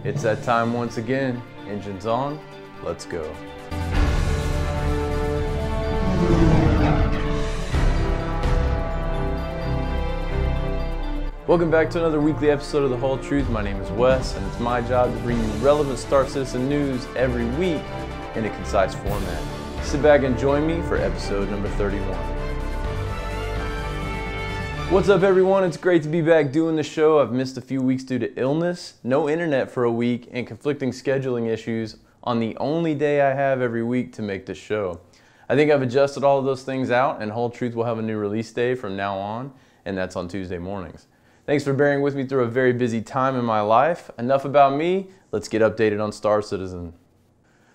It's that time once again. Engines on, let's go. Welcome back to another weekly episode of The Whole Truth. My name is Wes, and it's my job to bring you relevant Star Citizen news every week in a concise format. Sit back and join me for episode number 31. What's up, everyone? It's great to be back doing the show. I've missed a few weeks due to illness, no internet for a week, and conflicting scheduling issues on the only day I have every week to make this show. I think I've adjusted all of those things out, and Whole Truth will have a new release day from now on, and that's on Tuesday mornings. Thanks for bearing with me through a very busy time in my life. Enough about me, let's get updated on Star Citizen.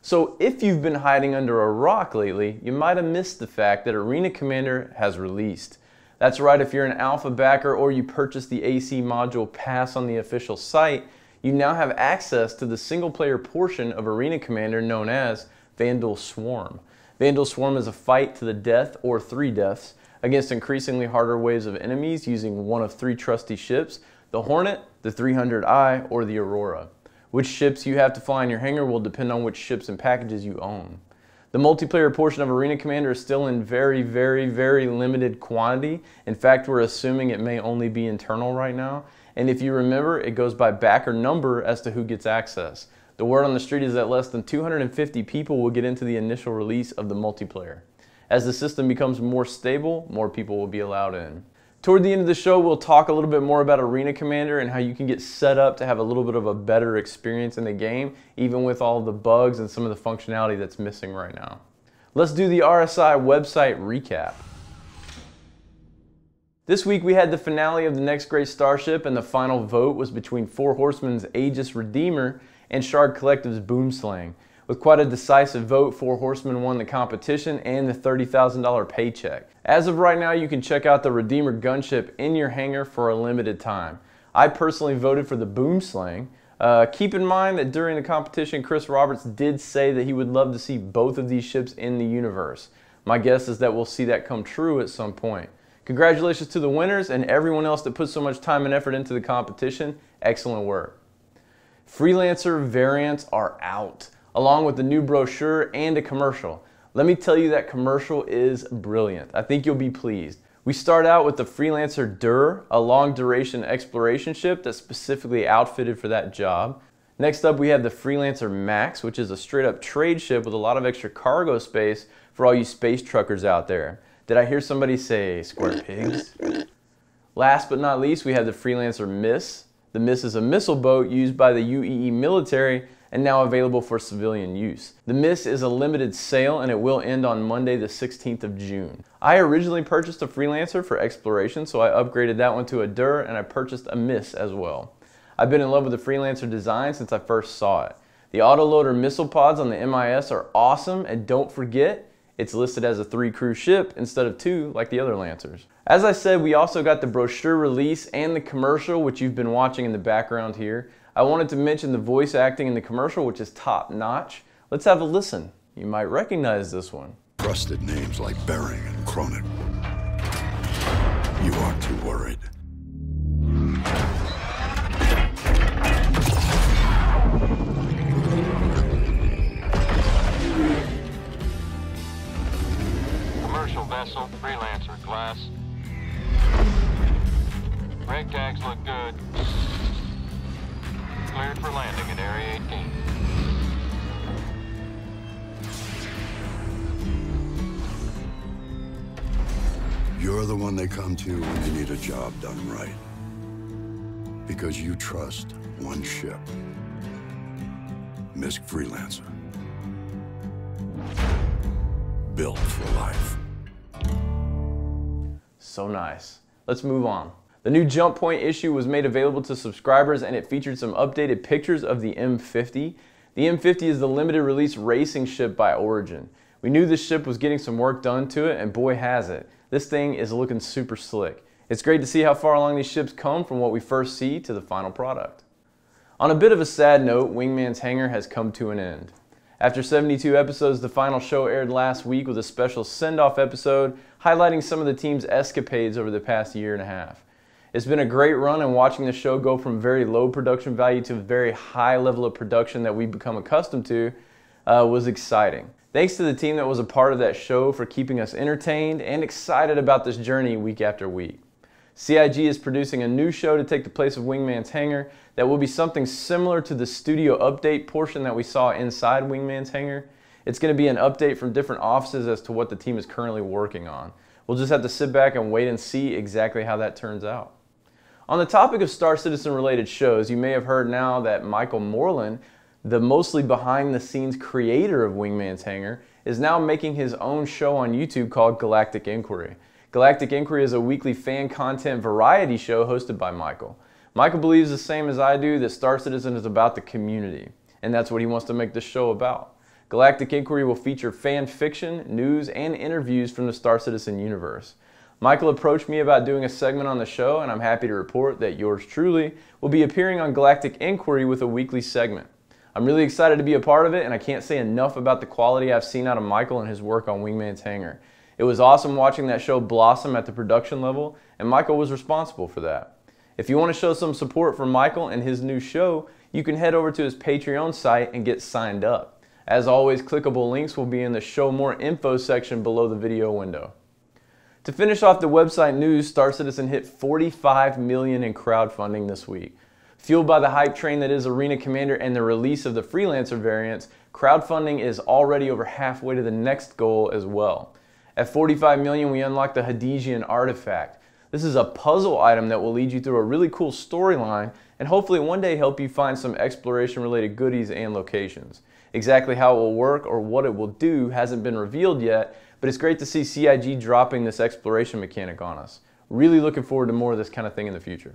So if you've been hiding under a rock lately, you might have missed the fact that Arena Commander has released. That's right, if you're an alpha backer or you purchased the AC module pass on the official site, you now have access to the single player portion of Arena Commander known as Vandal Swarm. Vandal Swarm is a fight to the death or 3 deaths against increasingly harder waves of enemies using one of 3 trusty ships, the Hornet, the 300i, or the Aurora. Which ships you have to fly in your hangar will depend on which ships and packages you own. The multiplayer portion of Arena Commander is still in very limited quantity. In fact, we're assuming it may only be internal right now. And if you remember, it goes by backer number as to who gets access. The word on the street is that less than 250 people will get into the initial release of the multiplayer. As the system becomes more stable, more people will be allowed in. Toward the end of the show, we'll talk a little bit more about Arena Commander and how you can get set up to have a little bit of a better experience in the game, even with all of the bugs and some of the functionality that's missing right now. Let's do the RSI website recap. This week we had the finale of the Next Great Starship, and the final vote was between 4 Horsemen's Aegis Redeemer and Shard Collective's Boomslang. With quite a decisive vote, 4 Horsemen won the competition and the $30,000 paycheck. As of right now, you can check out the Redeemer gunship in your hangar for a limited time. I personally voted for the Boomslang. Keep in mind that during the competition, Chris Roberts did say that he would love to see both of these ships in the universe. My guess is that we'll see that come true at some point. Congratulations to the winners and everyone else that put so much time and effort into the competition. Excellent work. Freelancer variants are out, along with the new brochure and a commercial. Let me tell you, that commercial is brilliant. I think you'll be pleased. We start out with the Freelancer Dur, a long duration exploration ship that's specifically outfitted for that job. Next up we have the Freelancer Max, which is a straight up trade ship with a lot of extra cargo space for all you space truckers out there. Did I hear somebody say square pigs? Last but not least, we have the Freelancer Miss. The Miss is a missile boat used by the UEE military and now available for civilian use. The Miss is a limited sale and it will end on Monday the 16th of June. I originally purchased a Freelancer for exploration, so I upgraded that one to a Dur, and I purchased a Miss as well. I've been in love with the Freelancer design since I first saw it. The autoloader missile pods on the MIS are awesome, and don't forget, it's listed as a 3 crew ship instead of 2 like the other Lancers. As I said, we also got the brochure release and the commercial, which you've been watching in the background here. I wanted to mention the voice acting in the commercial, which is top notch. Let's have a listen. You might recognize this one. Trusted names like Bering and Cronin. You aren't too worried. Commercial vessel, Freelancer class. Rig tags look good. Cleared for landing at Area 18. You're the one they come to when they need a job done right. Because you trust one ship. Misk Freelancer. Built for life. So nice. Let's move on. The new Jump Point issue was made available to subscribers, and it featured some updated pictures of the M50. The M50 is the limited release racing ship by Origin. We knew this ship was getting some work done to it, and boy has it. This thing is looking super slick. It's great to see how far along these ships come from what we first see to the final product. On a bit of a sad note, Wingmans Hangar has come to an end. After 72 episodes, the final show aired last week with a special send-off episode highlighting some of the team's escapades over the past year and a half. It's been a great run, and watching the show go from very low production value to a very high level of production that we've become accustomed to was exciting. Thanks to the team that was a part of that show for keeping us entertained and excited about this journey week after week. CIG is producing a new show to take the place of Wingmans Hangar that will be something similar to the studio update portion that we saw inside Wingmans Hangar. It's going to be an update from different offices as to what the team is currently working on. We'll just have to sit back and wait and see exactly how that turns out. On the topic of Star Citizen related shows, you may have heard now that Michael Moreland, the mostly behind the scenes creator of Wingmans Hangar, is now making his own show on YouTube called Galactic Inquiry. Galactic Inquiry is a weekly fan content variety show hosted by Michael. Michael believes the same as I do that Star Citizen is about the community, and that's what he wants to make this show about. Galactic Inquiry will feature fan fiction, news, and interviews from the Star Citizen universe. Michael approached me about doing a segment on the show, and I'm happy to report that yours truly will be appearing on Galactic Inquiry with a weekly segment. I'm really excited to be a part of it, and I can't say enough about the quality I've seen out of Michael and his work on Wingmans Hangar. It was awesome watching that show blossom at the production level, and Michael was responsible for that. If you want to show some support for Michael and his new show, you can head over to his Patreon site and get signed up. As always, clickable links will be in the Show More Info section below the video window. To finish off the website news, Star Citizen hit $45 million in crowdfunding this week. Fueled by the hype train that is Arena Commander and the release of the Freelancer variants, crowdfunding is already over halfway to the next goal as well. At $45 million, we unlock the Hadesian artifact. This is a puzzle item that will lead you through a really cool storyline and hopefully one day help you find some exploration-related goodies and locations. Exactly how it will work or what it will do hasn't been revealed yet, but it's great to see CIG dropping this exploration mechanic on us. Really looking forward to more of this kind of thing in the future.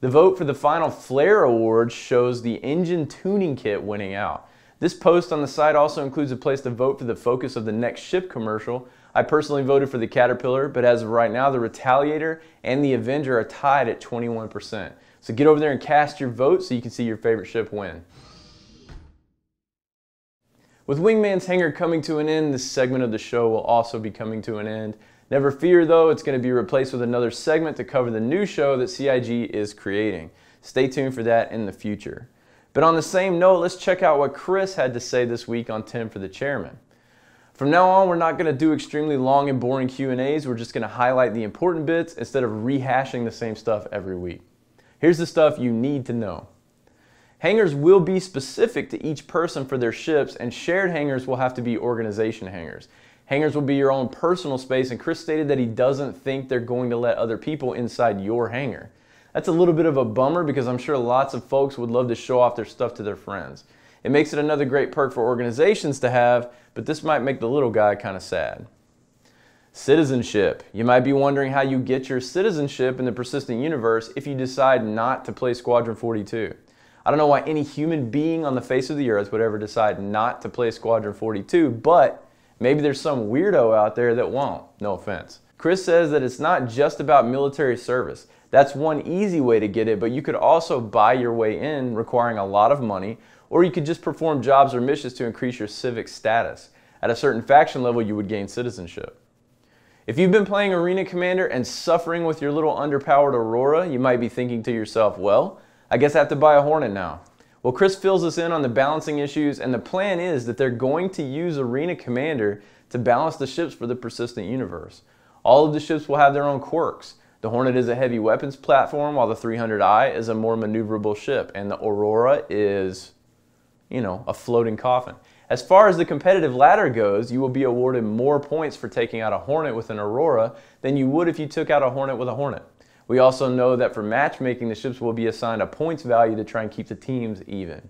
The vote for the final Flare Awards shows the engine tuning kit winning out. This post on the site also includes a place to vote for the focus of the next ship commercial. I personally voted for the Caterpillar, but as of right now, the Retaliator and the Avenger are tied at 21%. So get over there and cast your vote so you can see your favorite ship win. With Wingmans Hangar coming to an end, this segment of the show will also be coming to an end. Never fear though, it's going to be replaced with another segment to cover the new show that CIG is creating. Stay tuned for that in the future. But on the same note, let's check out what Chris had to say this week on 10 for the Chairman. From now on, we're not going to do extremely long and boring Q&As, we're just going to highlight the important bits instead of rehashing the same stuff every week. Here's the stuff you need to know. Hangars will be specific to each person for their ships, and shared hangars will have to be organization hangars. Hangars will be your own personal space, and Chris stated that he doesn't think they're going to let other people inside your hangar. That's a little bit of a bummer because I'm sure lots of folks would love to show off their stuff to their friends. It makes it another great perk for organizations to have, but this might make the little guy kind of sad. Citizenship. You might be wondering how you get your citizenship in the persistent universe if you decide not to play Squadron 42. I don't know why any human being on the face of the earth would ever decide not to play Squadron 42, but maybe there's some weirdo out there that won't. No offense. Chris says that it's not just about military service. That's one easy way to get it, but you could also buy your way in, requiring a lot of money, or you could just perform jobs or missions to increase your civic status. At a certain faction level, you would gain citizenship. If you've been playing Arena Commander and suffering with your little underpowered Aurora, you might be thinking to yourself, well, I guess I have to buy a Hornet now. Well, Chris fills us in on the balancing issues, and the plan is that they're going to use Arena Commander to balance the ships for the persistent universe. All of the ships will have their own quirks. The Hornet is a heavy weapons platform, while the 300i is a more maneuverable ship, and the Aurora is, a floating coffin. As far as the competitive ladder goes, you will be awarded more points for taking out a Hornet with an Aurora than you would if you took out a Hornet with a Hornet. We also know that for matchmaking, the ships will be assigned a points value to try and keep the teams even.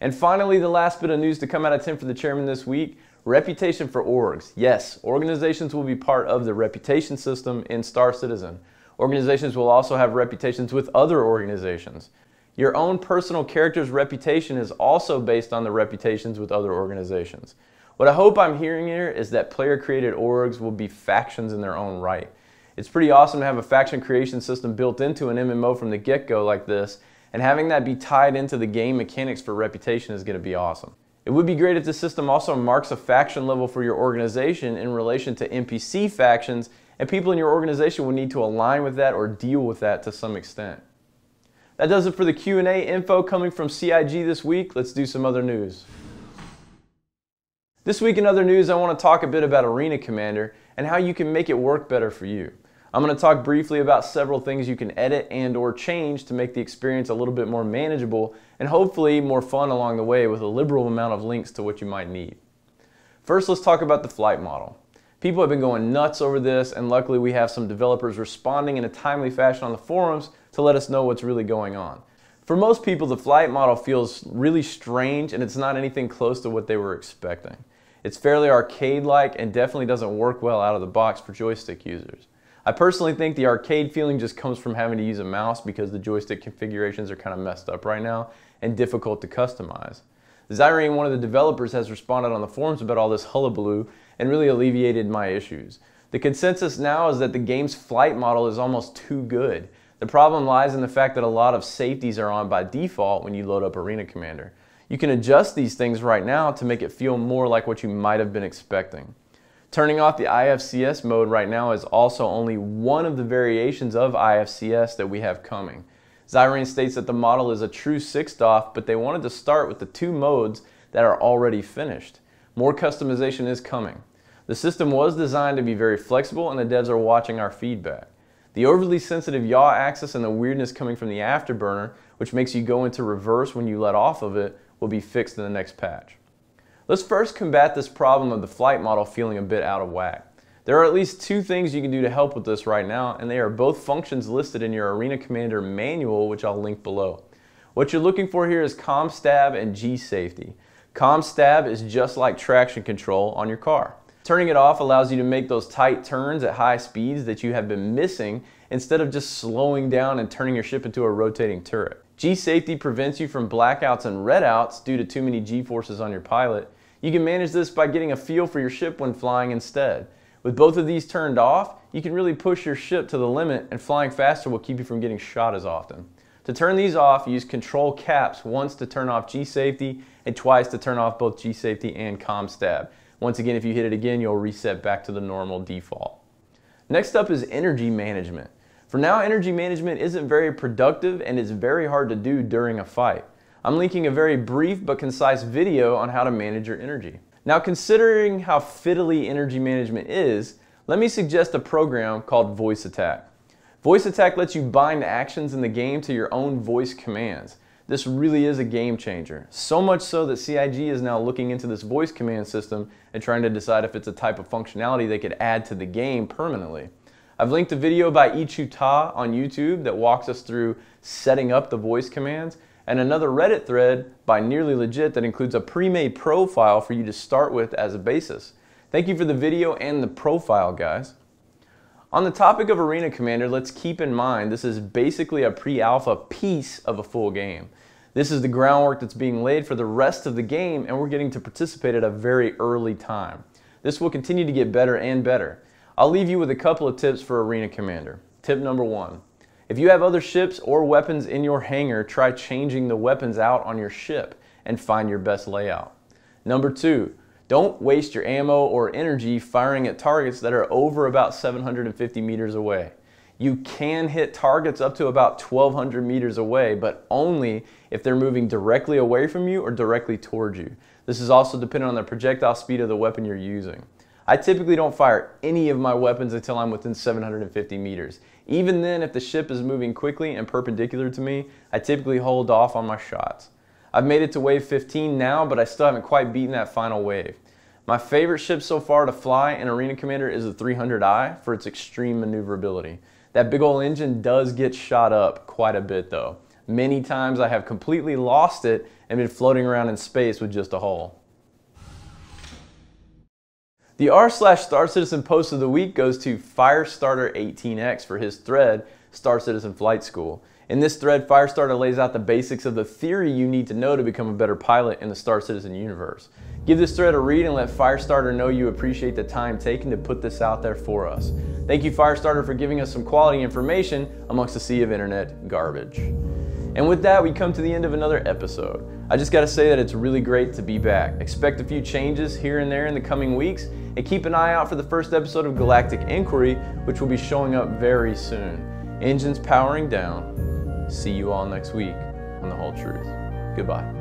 And finally, the last bit of news to come out of 10 for the Chairman this week, reputation for orgs. Yes, organizations will be part of the reputation system in Star Citizen. Organizations will also have reputations with other organizations. Your own personal character's reputation is also based on the reputations with other organizations. What I hope I'm hearing here is that player-created orgs will be factions in their own right. It's pretty awesome to have a faction creation system built into an MMO from the get-go like this, and having that be tied into the game mechanics for reputation is going to be awesome. It would be great if the system also marks a faction level for your organization in relation to NPC factions and people in your organization will need to align with that or deal with that to some extent. That does it for the Q&A info coming from CIG this week. Let's do some other news. This week in other news, I want to talk a bit about Arena Commander and how you can make it work better for you. I'm going to talk briefly about several things you can edit and or change to make the experience a little bit more manageable and hopefully more fun along the way with a liberal amount of links to what you might need. First, let's talk about the flight model. People have been going nuts over this, and luckily we have some developers responding in a timely fashion on the forums to let us know what's really going on. For most people, the flight model feels really strange and it's not anything close to what they were expecting. It's fairly arcade-like and definitely doesn't work well out of the box for joystick users. I personally think the arcade feeling just comes from having to use a mouse because the joystick configurations are kind of messed up right now and difficult to customize. Zyrene, one of the developers, has responded on the forums about all this hullabaloo and really alleviated my issues. The consensus now is that the game's flight model is almost too good. The problem lies in the fact that a lot of safeties are on by default when you load up Arena Commander. You can adjust these things right now to make it feel more like what you might have been expecting. Turning off the IFCS mode right now is also only one of the variations of IFCS that we have coming. Zyrene states that the model is a true 6-DOF, but they wanted to start with the 2 modes that are already finished. More customization is coming. The system was designed to be very flexible and the devs are watching our feedback. The overly sensitive yaw axis and the weirdness coming from the afterburner, which makes you go into reverse when you let off of it, will be fixed in the next patch. Let's first combat this problem of the flight model feeling a bit out of whack. There are at least 2 things you can do to help with this right now, and they are both functions listed in your Arena Commander manual, which I'll link below. What you're looking for here is comm stab and G safety. Comm stab is just like traction control on your car. Turning it off allows you to make those tight turns at high speeds that you have been missing instead of just slowing down and turning your ship into a rotating turret. G-safety prevents you from blackouts and redouts due to too many G-forces on your pilot. You can manage this by getting a feel for your ship when flying instead. With both of these turned off, you can really push your ship to the limit, and flying faster will keep you from getting shot as often. To turn these off, use control caps once to turn off G-safety and twice to turn off both G-safety and comm stab. Once again, if you hit it again, you'll reset back to the normal default. Next up is energy management. For now, energy management isn't very productive and is very hard to do during a fight. I'm linking a very brief but concise video on how to manage your energy. Now, considering how fiddly energy management is, let me suggest a program called Voice Attack. Voice Attack lets you bind actions in the game to your own voice commands. This really is a game changer. So much so that CIG is now looking into this voice command system and trying to decide if it's a type of functionality they could add to the game permanently. I've linked a video by Ichuta on YouTube that walks us through setting up the voice commands, and another Reddit thread by Nearly Legit that includes a pre-made profile for you to start with as a basis. Thank you for the video and the profile, guys. On the topic of Arena Commander, let's keep in mind this is basically a pre-alpha piece of a full game. This is the groundwork that's being laid for the rest of the game, and we're getting to participate at a very early time. This will continue to get better and better. I'll leave you with a couple of tips for Arena Commander. Tip number 1. If you have other ships or weapons in your hangar, try changing the weapons out on your ship and find your best layout. Number 2. Don't waste your ammo or energy firing at targets that are over about 750 meters away. You can hit targets up to about 1,200 meters away, but only if they're moving directly away from you or directly towards you. This is also dependent on the projectile speed of the weapon you're using. I typically don't fire any of my weapons until I'm within 750 meters. Even then, if the ship is moving quickly and perpendicular to me, I typically hold off on my shots. I've made it to wave 15 now, but I still haven't quite beaten that final wave. My favorite ship so far to fly in Arena Commander is the 300i for its extreme maneuverability. That big ol' engine does get shot up quite a bit though. Many times I have completely lost it and been floating around in space with just a hull. The r/Star Citizen post of the week goes to Firestarter18X for his thread, Star Citizen Flight School. In this thread, Firestarter lays out the basics of the theory you need to know to become a better pilot in the Star Citizen universe. Give this thread a read and let Firestarter know you appreciate the time taken to put this out there for us. Thank you, Firestarter, for giving us some quality information amongst a sea of internet garbage. And with that, we come to the end of another episode. I just gotta say that it's really great to be back. Expect a few changes here and there in the coming weeks, and keep an eye out for the first episode of Galactic Inquiry, which will be showing up very soon. Engines powering down. See you all next week on The Whole Truth. Goodbye.